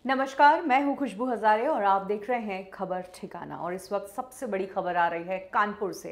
नमस्कार, मैं हूं खुशबू हजारे और आप देख रहे हैं खबर ठिकाना। और इस वक्त सबसे बड़ी खबर आ रही है कानपुर से।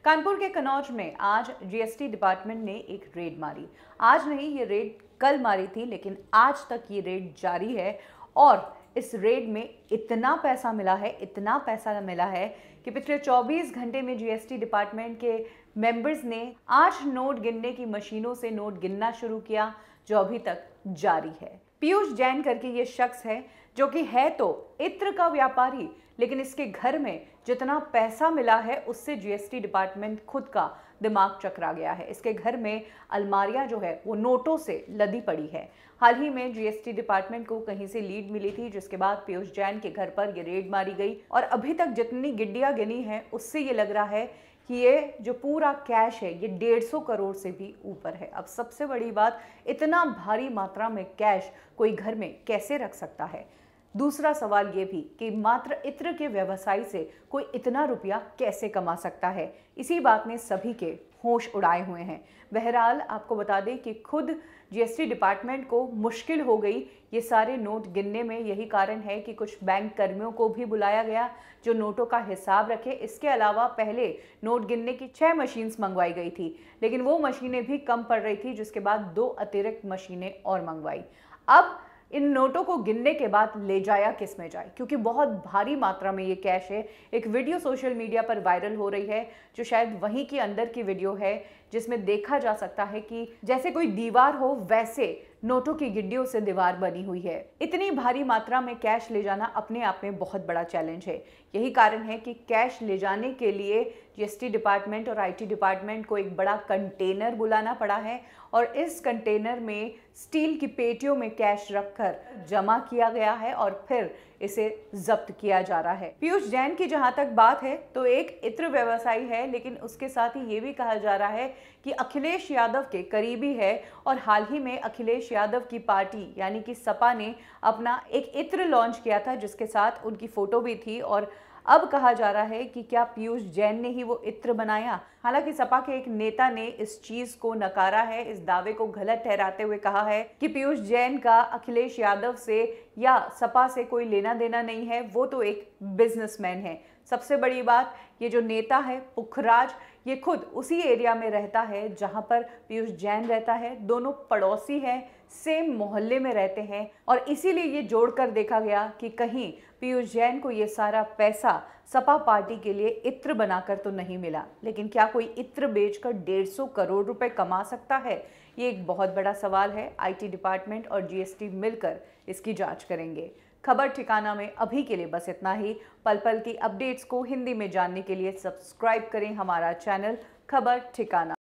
कानपुर के कनौज में आज जीएसटी डिपार्टमेंट ने एक रेड मारी। आज नहीं, ये रेड कल मारी थी, लेकिन आज तक ये रेड जारी है। और इस रेड में इतना पैसा मिला है कि पिछले 24 घंटे में जीएसटी डिपार्टमेंट के मेंबर्स ने 8 नोट गिनने की मशीनों से नोट गिनना शुरू किया, जो अभी तक जारी है। पीयूष जैन करके ये शख्स है, जो कि है तो इत्र का व्यापारी, लेकिन इसके घर में जितना पैसा मिला है उससे जीएसटी डिपार्टमेंट खुद का दिमाग चकरा गया है। इसके घर में अलमारियां जो है वो नोटों से लदी पड़ी है। हाल ही में जीएसटी डिपार्टमेंट को कहीं से लीड मिली थी, जिसके बाद पीयूष जैन के घर पर ये रेड मारी गई। और अभी तक जितनी गिड्डियां गिनी है उससे ये लग रहा है कि ये जो पूरा कैश है ये 150 करोड़ से भी ऊपर है। अब सबसे बड़ी बात, इतना भारी मात्रा में कैश कोई घर में कैसे रख सकता है। दूसरा सवाल ये भी कि मात्र इत्र के व्यवसाय से कोई इतना रुपया कैसे कमा सकता है। इसी बात ने सभी के होश उड़ाए हुए हैं। बहरहाल आपको बता दें कि खुद जीएसटी डिपार्टमेंट को मुश्किल हो गई ये सारे नोट गिनने में। यही कारण है कि कुछ बैंक कर्मियों को भी बुलाया गया जो नोटों का हिसाब रखे। इसके अलावा पहले नोट गिनने की 6 मशीन्स मंगवाई गई थी, लेकिन वो मशीनें भी कम पड़ रही थी, जिसके बाद 2 अतिरिक्त मशीनें और मंगवाई। अब इन नोटों को गिनने के बाद ले जाया किस में जाए, क्योंकि बहुत भारी मात्रा में ये कैश है। एक वीडियो सोशल मीडिया पर वायरल हो रही है, जो शायद वहीं की अंदर की वीडियो है, जिसमें देखा जा सकता है कि जैसे कोई दीवार हो वैसे नोटों की गिड्डियों से दीवार बनी हुई है। इतनी भारी मात्रा में कैश ले जाना अपने आप में बहुत बड़ा चैलेंज है। यही कारण है कि कैश ले जाने के लिए जीएसटी डिपार्टमेंट और आईटी डिपार्टमेंट को एक बड़ा कंटेनर बुलाना पड़ा है, और इस कंटेनर में स्टील की पेटियों में कैश रखकर जमा किया गया है और फिर इसे जब्त किया जा रहा है। पीयूष जैन की जहां तक बात है तो एक इत्र व्यवसायी है, लेकिन उसके साथ ही ये भी कहा जा रहा है कि अखिलेश यादव के करीबी है। और हाल ही में अखिलेश यादव की पार्टी यानी कि सपा ने अपना एक इत्र लॉन्च किया था, जिसके साथ उनकी फोटो भी थी। और अब कहा जा रहा है कि क्या पीयूष जैन ने ही वो इत्र बनाया। हालांकि सपा के एक नेता ने इस चीज को नकारा है, इस दावे को गलत ठहराते हुए कहा है कि पीयूष जैन का अखिलेश यादव से या सपा से कोई लेना देना नहीं है, वो तो एक बिजनेसमैन है। सबसे बड़ी बात, ये जो नेता है पुखराज, ये खुद उसी एरिया में रहता है जहां पर पीयूष जैन रहता है। दोनों पड़ोसी हैं, सेम मोहल्ले में रहते हैं, और इसीलिए ये जोड़कर देखा गया कि कहीं पीयूष जैन को ये सारा पैसा सपा पार्टी के लिए इत्र बनाकर तो नहीं मिला। लेकिन क्या कोई इत्र बेचकर 150 करोड़ रुपए कमा सकता है? ये एक बहुत बड़ा सवाल है। आईटी डिपार्टमेंट और जीएसटी मिलकर इसकी जांच करेंगे। खबर ठिकाना में अभी के लिए बस इतना ही। पल पल की अपडेट्स को हिंदी में जानने के लिए सब्सक्राइब करें हमारा चैनल खबर ठिकाना।